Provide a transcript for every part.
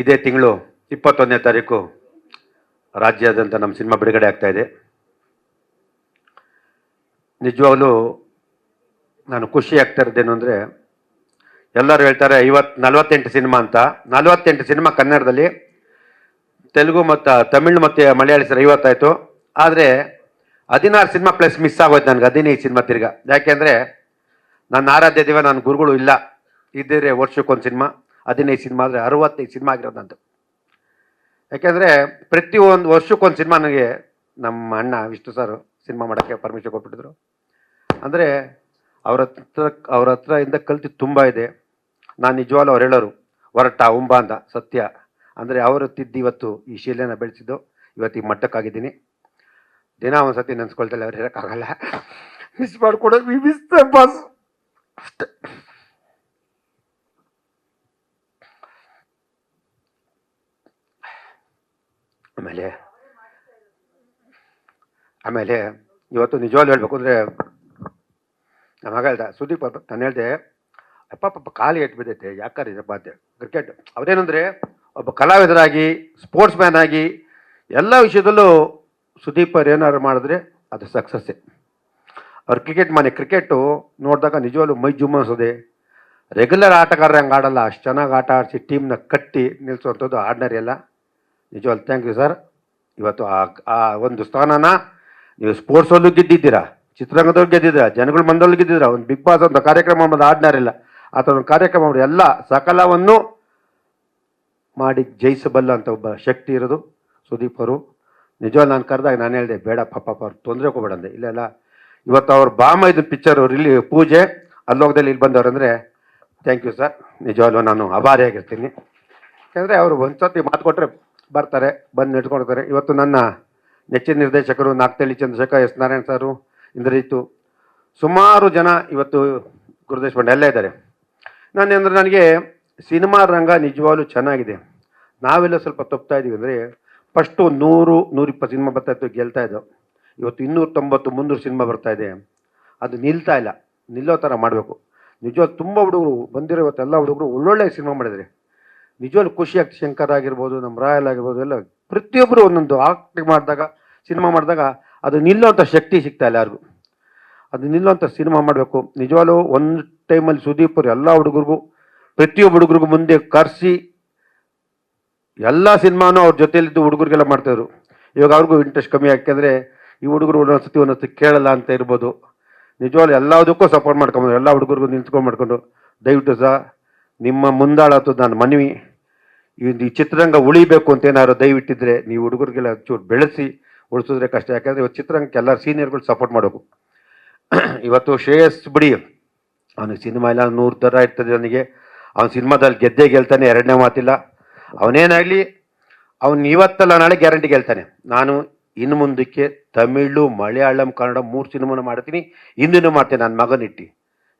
ಇದೇ ತಿಂಗಳು 21ನೇ ತಾರೀಕು ರಾಜ್ಯಾದ್ಯಂತ ನಮ್ಮ ಸಿನಿಮಾ ಬಿಡುಗಡೆ ಆಗ್ತಾ ಇದೆ. ನಿಜವಾಗ್ಲೂ ನಾನು ಖುಷಿ ಆಗ್ತಾ ಇರೋದೇನು ಅಂದರೆ, ಎಲ್ಲರೂ ಹೇಳ್ತಾರೆ 48 ಸಿನಿಮಾ ಅಂತ. 48 ಸಿನಿಮಾ ಕನ್ನಡದಲ್ಲಿ, ತೆಲುಗು ಮತ್ತು ತಮಿಳು ಮತ್ತು ಮಲಯಾಳಿ ಸರ್ 50 ಆಯಿತು. ಆದರೆ 16 ಸಿನಿಮಾ ಪ್ಲಸ್ ಮಿಸ್ ಆಗೋಯ್ತು ನನಗೆ, 15 ಸಿನಿಮಾ ತಿರ್ಗಾ. ಯಾಕೆಂದರೆ ನನ್ನ ಆರಾಧ್ಯ ದೇವ, ನನ್ನ ಗುರುಗಳು ಇಲ್ಲ, ಇದ್ದರೆ ವರ್ಷಕ್ಕೊಂದು ಸಿನಿಮಾ, 15 ಸಿನಿಮಾ ಆದರೆ 65 ಸಿನಿಮಾ ಆಗಿರೋದು ನಂದು. ಯಾಕೆಂದರೆ ಪ್ರತಿಯೊಂದು ವರ್ಷಕ್ಕೊಂದು ಸಿನಿಮಾ ನನಗೆ ನಮ್ಮ ಅಣ್ಣ ವಿಷ್ಣು ಸರ್ ಸಿನಿಮಾ ಮಾಡೋಕ್ಕೆ ಪರ್ಮಿಷನ್ ಕೊಟ್ಬಿಟ್ಟಿದ್ರು. ಅಂದರೆ ಅವ್ರ ಹತ್ರ ಇಂದ ಕಲ್ತು ತುಂಬ ಇದೆ. ನಾನು ನಿಜವಾಗ್ಲೂ ಅವ್ರು ಹೇಳೋರು ಹೊರಟ ಉಂಬ ಅಂತ, ಸತ್ಯ. ಅಂದರೆ ಅವರು ತಿದ್ದು ಇವತ್ತು ಈ ಶೀಲೆನ ಬೆಳೆಸಿದ್ದು, ಇವತ್ತು ಈ ಮಟ್ಟಕ್ಕಾಗಿದ್ದೀನಿ. ದಿನ ಒಂದು ಸತಿ ನೆನೆಸ್ಕೊಳ್ತಲ್ಲ, ಅವ್ರು ಹೇಳೋಕ್ಕಾಗಲ್ಲ. ಮಿಸ್ ಮಾಡ್ಕೊಡೋದು ಮಿಸ್ ಬಾಸ್ ಅಷ್ಟೇ. ಆಮೇಲೆ ಇವತ್ತು ನಿಜವಾಗ್ಲೂ ಹೇಳ್ಬೇಕು ಅಂದರೆ, ನಮ್ಮ ಮಗ ಹೇಳ್ದ ಸುದೀಪ್, ನಾನು ಹೇಳಿದೆ ಅಪ್ಪ ಕಾಲಿ ಎಟ್ಟು ಬಿದ್ದೈತೆ, ಯಾಕಾರೆ ಬಾಧ್ಯ ಕ್ರಿಕೆಟ್. ಅವರೇನೆಂದರೆ ಒಬ್ಬ ಕಲಾವಿದರಾಗಿ, ಸ್ಪೋರ್ಟ್ಸ್ ಮ್ಯಾನ್ ಆಗಿ ಎಲ್ಲ ವಿಷಯದಲ್ಲೂ ಸುದೀಪ್ ಅವ್ರು ಏನಾದ್ರು ಮಾಡಿದ್ರೆ ಅದು ಸಕ್ಸಸ್ಸೇ. ಅವ್ರು ಕ್ರಿಕೆಟು ನೋಡಿದಾಗ ನಿಜವಾಗ್ಲೂ ಮೈ ಜುಮ್ ಅನ್ಸೋದೆ. ರೆಗ್ಯುಲರ್ ಆಟಗಾರರು ಹಂಗೆ ಆಡಲ್ಲ, ಅಷ್ಟು ಚೆನ್ನಾಗಿ ಆಟ ಆಡಿಸಿ ಟೀಮ್ನ ಕಟ್ಟಿ ನಿಲ್ಲಿಸುವಂಥದ್ದು ಆರ್ಡಿನರಿ ಅಲ್ಲ. ನಿಜವಾಗ್ಲೂ ಥ್ಯಾಂಕ್ ಯು ಸರ್. ಇವತ್ತು ಆ ಒಂದು ಸ್ಥಾನನ ನೀವು ಸ್ಪೋರ್ಟ್ಸಲ್ಲೂ ಗೆದ್ದಿದ್ದೀರಾ, ಚಿತ್ರರಂಗದವ್ರು ಗೆದ್ದಿದ್ದೀರಾ, ಜನಗಳ ಮಂದಲ್ಲೂ ಗೆದ್ದಿದ್ದೀರಾ. ಒಂದು ಬಿಗ್ ಬಾಸ್ ಅಂತ ಕಾರ್ಯಕ್ರಮ ಮಾಡೋದು ಆರ್ಡಿನರಿ ಇಲ್ಲ. ಆ ಥರ ಒಂದು ಕಾರ್ಯಕ್ರಮ ಮಾಡಿ ಎಲ್ಲ ಸಕಲವನ್ನು ಮಾಡಿ ಜಯಿಸಬಲ್ಲ ಅಂತ ಒಬ್ಬ ಶಕ್ತಿ ಇರೋದು ಸುದೀಪ್ ಅವರು. ನಿಜವಾಗ್ಲೂ ನಾನು ಕರೆದಾಗ ನಾನು ಹೇಳಿದೆ, ಬೇಡ ಪಾಪ ಅವ್ರು ತೊಂದರೆ ಹೋಗ್ಬೇಡ ಅಂದೆ. ಇಲ್ಲ ಇವತ್ತು ಅವ್ರು ಬಾಮ ಇದು ಪಿಕ್ಚರು ಪೂಜೆ ಅಲ್ಲೋಗದಲ್ಲಿ ಇಲ್ಲಿ ಬಂದವ್ರಂದರೆ ಥ್ಯಾಂಕ್ ಯು ಸರ್. ನಿಜವಾಗ್ಲೂ ನಾನು ಆಭಾರಿಯಾಗಿರ್ತೀನಿ. ಯಾಕೆಂದರೆ ಅವರು ಒಂದು ಸತಿ ಮಾತು ಕೊಟ್ಟರೆ ಬರ್ತಾರೆ, ಬಂದು ನೆಡ್ಕೊಳ್ತಾರೆ. ಇವತ್ತು ನನ್ನ ನೆಚ್ಚಿನ ನಿರ್ದೇಶಕರು ನಾಗ್ತಳ್ಳಿ ಚಂದ್ರಶೇಖರ್, ಎಸ್ ನಾರಾಯಣ್ ಸಾರು, ಇಂದ್ರಜಿತ್ತು, ಸುಮಾರು ಜನ ಇವತ್ತು ಗುರುದೇಶ್ ಬಂಡ ಎಲ್ಲ ಇದ್ದಾರೆ. ಅಂದರೆ ನನಗೆ ಸಿನಿಮಾ ರಂಗ ನಿಜವಾಗ್ಲೂ ಚೆನ್ನಾಗಿದೆ. ನಾವೆಲ್ಲ ಸ್ವಲ್ಪ ತಪ್ತಾ ಇದ್ದೀವಿ. ಅಂದರೆ ಫಸ್ಟು 100-120 ಸಿನಿಮಾ ಬರ್ತಾಯಿತ್ತು, ಗೆಲ್ತಾ ಇದ್ದವು. ಇವತ್ತು 290-300 ಸಿನಿಮಾ ಬರ್ತಾಯಿದೆ. ಅದು ನಿಲ್ತಾ ಇಲ್ಲ, ನಿಲ್ಲೋ ಥರ ಮಾಡಬೇಕು. ನಿಜವಾಗ್ಲೂ ತುಂಬ ಹುಡುಗರು ಬಂದಿರೋ ಇವತ್ತೆಲ್ಲ ಹುಡುಗರು ಒಳ್ಳೊಳ್ಳೆ ಸಿನಿಮಾ ಮಾಡಿದರೆ ನಿಜವಾಗ್ಲೂ ಖುಷಿ ಆಗ್ತದೆ. ಶಂಕರ್ ಆಗಿರ್ಬೋದು, ನಮ್ಮ ರಾಯಲ್ ಆಗಿರ್ಬೋದು, ಎಲ್ಲ ಪ್ರತಿಯೊಬ್ಬರು ಒಂದೊಂದು ಆಕ್ಟ್ ಮಾಡಿದಾಗ, ಸಿನಿಮಾ ಮಾಡಿದಾಗ ಅದು ನಿಲ್ಲೋಂಥ ಶಕ್ತಿ ಸಿಗ್ತಾ ಇಲ್ಲ ಯಾರಿಗೂ. ಅದು ನಿಲ್ಲೋಂಥ ಸಿನಿಮಾ ಮಾಡಬೇಕು. ನಿಜವಾಗ್ಲೂ ಒಂದು ಟೈಮಲ್ಲಿ ಸುದೀಪ್ ಅವರು ಎಲ್ಲ ಹುಡುಗರಿಗೂ, ಪ್ರತಿಯೊಬ್ಬ ಹುಡುಗರಿಗೂ ಮುಂದೆ ಕರೆಸಿ ಎಲ್ಲ ಸಿನಿಮಾನೂ ಅವ್ರ ಜೊತೆಯಲ್ಲಿದ್ದು ಹುಡುಗರಿಗೆಲ್ಲ ಮಾಡ್ತಾಯಿದ್ರು. ಇವಾಗ ಅವ್ರಿಗೂ ಇಂಟ್ರೆಸ್ಟ್ ಕಮ್ಮಿ, ಯಾಕೆಂದರೆ ಈ ಹುಡುಗರು ಒಂದೊಂದ್ಸತಿ ಕೇಳಲ್ಲ ಅಂತ ಇರ್ಬೋದು. ನಿಜವಾಗ್ಲೂ ಎಲ್ಲದಕ್ಕೂ ಸಪೋರ್ಟ್ ಮಾಡ್ಕೊಂಬಂದ್ರು, ಎಲ್ಲ ಹುಡುಗರಿಗೂ ನಿಂತ್ಕೊಂಡು ಮಾಡ್ಕೊಂಡು. ದಯವಿಟ್ಟು ಸಹ ನಿಮ್ಮ ಮುಂದಾಳತ್ತು ನಾನು ಮನವಿ, ಈ ಚಿತ್ರರಂಗ ಉಳಿಬೇಕು ಅಂತ ಏನಾದ್ರು ದಯವಿಟ್ಟಿದ್ರೆ ನೀವು ಹುಡುಗರಿಗೆಲ್ಲ ಚೂರು ಬೆಳೆಸಿ ಉಳಿಸಿದ್ರೆ ಕಷ್ಟ. ಯಾಕಂದರೆ ಇವತ್ತು ಚಿತ್ರರಂಗಕ್ಕೆ ಎಲ್ಲ ಸೀನಿಯರ್ಗಳು ಸಪೋರ್ಟ್ ಮಾಡಬೇಕು. ಇವತ್ತು ಶ್ರೇಯಸ್ ಬಿಡಿ, ಅವನಿಗೆ ಸಿನಿಮಾ ಇಲ್ಲ 100 ಥರ ಇರ್ತದೆ ಅವನಿಗೆ. ಅವನ ಸಿನಿಮಾದಲ್ಲಿ ಗೆಲ್ತಾನೆ, ಎರಡನೇ ಮಾತಿಲ್ಲ. ಅವನೇನಾಗಲಿ ಅವನು ಇವತ್ತಲ್ಲ ನಾಳೆ ಗ್ಯಾರಂಟಿ ಗೆಲ್ತಾನೆ. ನಾನು ಇನ್ನು ಮುಂದಕ್ಕೆ ತಮಿಳು, ಮಲಯಾಳಂ, ಕನ್ನಡ 3 ಸಿನಿಮಾನ ಮಾಡ್ತೀನಿ, ಹಿಂದಿನೂ ಮಾಡ್ತೇನೆ ನನ್ನ ಮಗನಿಟ್ಟು.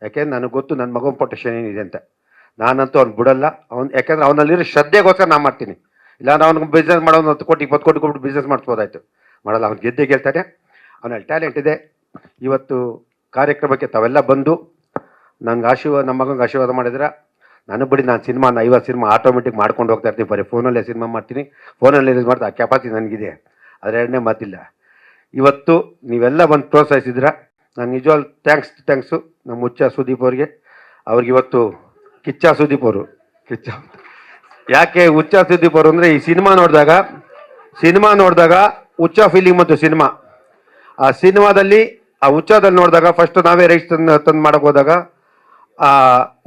ಯಾಕೆಂದ್ರೆ ನನಗೆ ಗೊತ್ತು ನನ್ನ ಮಗನ ಪೊಟೆನ್ಷನ್ ಏನಿದೆ ಅಂತ. ನಾನಂತೂ ಅವ್ನು ಬಿಡಲ್ಲ. ಯಾಕೆಂದ್ರೆ ಅವನಲ್ಲಿರೋ ಶ್ರದ್ಧೆಗೋಸ್ಕರ ನಾನು ಮಾಡ್ತೀನಿ. ಇಲ್ಲಾಂದ್ರೆ ಅವ್ನಿಗೆ ಬಿಸ್ನೆಸ್ ಮಾಡೋನು 10 ಕೋಟಿ 20 ಕೋಟಿ ಕೊಟ್ಟು ಬಿಸ್ನೆಸ್ ಮಾಡಿಸ್ಬೋದಾಯ್ತು. ಮಾಡಲ್ಲ, ಅವ್ನು ಗೆಲ್ತಾನೆ. ಅವನಲ್ಲಿ ಟ್ಯಾಲೆಂಟ್ ಇದೆ. ಇವತ್ತು ಕಾರ್ಯಕ್ರಮಕ್ಕೆ ತಾವೆಲ್ಲ ಬಂದು ನನಗೆ ನಮ್ಮ ಮಗನಿಗೆ ಆಶೀರ್ವಾದ ಮಾಡಿದ್ರೆ, ನಾನು ಬಿಡಿ, ನಾನು 50 ಸಿನಿಮಾ ಆಟೋಮೆಟಿಕ್ ಮಾಡ್ಕೊಂಡು ಹೋಗ್ತಾ ಇರ್ತೀನಿ. ಬರೀ ಫೋನಲ್ಲೇ ಸಿನಿಮಾ ಮಾಡ್ತೀನಿ, ಫೋನಲ್ಲಿ ರಿಲೀಸ್ ಮಾಡ್ತಾ ಆ ಕೆಪಾಸಿಟಿ ನನಗಿದೆ. ಅದು ಎರಡನೇ ಮಾತಿಲ್ಲ. ಇವತ್ತು ನೀವೆಲ್ಲ ಬಂದು ಪ್ರೋತ್ಸಾಹಿಸಿದ್ರ, ನಾನು ನಿಜವಾಗ್ಲೂ ಥ್ಯಾಂಕ್ಸು ನಮ್ಮ ಹುಚ್ಚ ಸುದೀಪ್ ಅವ್ರಿಗೆ. ಇವತ್ತು ಕಿಚ್ಚ ಸುದೀಪ್ ಅವರು, ಯಾಕೆ ಹುಚ್ಚ ಸುದೀಪ್ ಅವರು ಅಂದರೆ, ಈ ಸಿನಿಮಾ ನೋಡಿದಾಗ ಹುಚ್ಚ ಫೀಲಿಂಗ್ ಮತ್ತು ಸಿನಿಮಾ, ಆ ಸಿನಿಮಾದಲ್ಲಿ ಆ ಹುಚ್ಚದಲ್ಲಿ ನೋಡಿದಾಗ ಫಸ್ಟ್ ನಾವೇ ರೈಟ್ಸ್ ತಂದು ಮಾಡಕ್ಕೆ ಹೋದಾಗ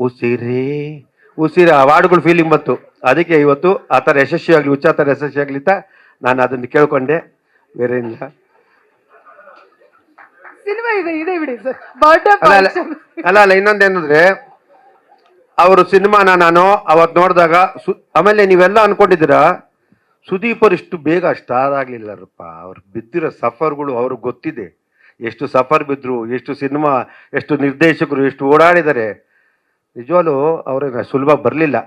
ಉಸಿರೇ ಆ ವಾರ್ಡ್ಗಳು ಫೀಲಿಂಗ್ ಬಂತು. ಅದಕ್ಕೆ ಇವತ್ತು ಆ ಥರ ಯಶಸ್ವಿಯಾಗಲಿ, ಹುಚ್ಚ ಥರ ಯಶಸ್ವಿಯಾಗಲಿ ಅಂತ ನಾನು ಅದನ್ನು ಕೇಳ್ಕೊಂಡೆ, ಬೇರೆ ಇಲ್ಲ. ಅಲ್ಲ ಇನ್ನೊಂದೇನಂದ್ರೆ, ಅವರು ಸಿನಿಮಾನ ನಾನು ಅವತ್ತು ನೋಡಿದಾಗ ಆಮೇಲೆ ನೀವೆಲ್ಲ ಅನ್ಕೊಂಡಿದ್ದೀರಾ ಸುದೀಪ್ ಅವ್ರು ಇಷ್ಟು ಬೇಗ ಸ್ಟಾರ್ ಆಗಲಿಲ್ಲರಪ್ಪ. ಅವ್ರು ಬಿದ್ದಿರೋ ಸಫರ್ಗಳು ಅವ್ರಿಗೆ ಗೊತ್ತಿದೆ. ಎಷ್ಟು ಸಫರ್ ಬಿದ್ದರು, ಎಷ್ಟು ಸಿನಿಮಾ, ಎಷ್ಟು ನಿರ್ದೇಶಕರು, ಎಷ್ಟು ಓಡಾಡಿದ್ದಾರೆ. ನಿಜವಾಗ್ಲೂ ಅವ್ರಿಗೆ ಸುಲಭ ಬರಲಿಲ್ಲ.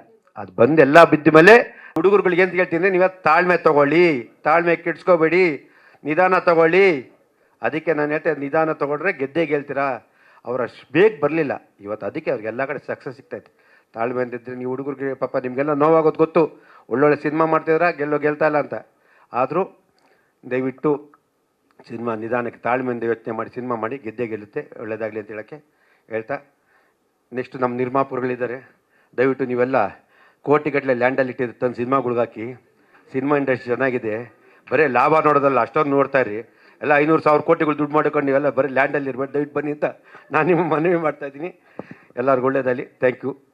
ಅದು ಬಂದು ಎಲ್ಲ ಬಿದ್ದ ಮೇಲೆ ಹುಡುಗರುಗಳಿಗೆ ಅಂತ ಹೇಳ್ತೀನಿ, ನೀವೇ ತಾಳ್ಮೆ ತಗೊಳ್ಳಿ, ತಾಳ್ಮೆ ಕೆಡ್ಸ್ಕೋಬೇಡಿ, ನಿಧಾನ ತಗೊಳ್ಳಿ. ಅದಕ್ಕೆ ನಾನು ಹೇಳ್ತೇನೆ, ನಿಧಾನ ತಗೊಂಡ್ರೆ ಗೆಲ್ತೀರಾ. ಅವ್ರು ಅಷ್ಟು ಬೇಗ ಬರಲಿಲ್ಲ ಇವತ್ತು. ಅದಕ್ಕೆ ಅವ್ರಿಗೆ ಎಲ್ಲ ಕಡೆ ಸಕ್ಸಸ್ ಸಿಗ್ತೈತೆ. ತಾಳ್ಮೆ ಅಂತಿದ್ರೆ ನೀವು ಹುಡುಗರಿಗೆ ಪಾಪ ನಿಮಗೆಲ್ಲ ನೋವಾಗೋದು ಗೊತ್ತು. ಒಳ್ಳೊಳ್ಳೆ ಸಿನಿಮಾ ಮಾಡ್ತಿದ್ರ ಗೆಲ್ತಾ ಇಲ್ಲ ಅಂತ. ಆದರೂ ದಯವಿಟ್ಟು ಸಿನಿಮಾ ನಿಧಾನಕ್ಕೆ ತಾಳ್ಮೆಯಿಂದ ಯೋಚನೆ ಮಾಡಿ ಸಿನಿಮಾ ಮಾಡಿ, ಗೆದ್ದೇ ಗೆಲ್ಲುತ್ತೆ, ಒಳ್ಳೆಯದಾಗಲಿ ಅಂತ ಹೇಳೋಕ್ಕೆ ಹೇಳ್ತಾ, ನೆಕ್ಸ್ಟ್ ನಮ್ಮ ನಿರ್ಮಾಪಕರುಗಳಿದ್ದಾರೆ, ದಯವಿಟ್ಟು ನೀವೆಲ್ಲ ಕೋಟಿಗಟ್ಟಲೆ ಲ್ಯಾಂಡಲ್ಲಿ ಇಟ್ಟಿದ್ದು ತಂದು ಸಿನಿಮಾಗಳ್ಗಾಕಿ. ಸಿನಿಮಾ ಇಂಡಸ್ಟ್ರಿ ಚೆನ್ನಾಗಿದೆ, ಬರೀ ಲಾಭ ನೋಡೋದಲ್ಲ, ಅಷ್ಟೊಂದು ನೋಡ್ತಾ ಇರಿ. ಎಲ್ಲ 500,000 ಕೋಟಿಗಳು ದುಡ್ಡು ಮಾಡಿಕೊಂಡು ನೀವೆಲ್ಲ ಬರೀ ಲ್ಯಾಂಡಲ್ಲಿ ಇರ್ಬೇಕು, ದಯವಿಟ್ಟು ಬನ್ನಿ ಅಂತ ನಾನು ನಿಮ್ಮ ಮನವಿ ಮಾಡ್ತಾಯಿದ್ದೀನಿ. ಎಲ್ಲರಿಗೂ ಒಳ್ಳೆಯದಾಗಲಿ. Thank you.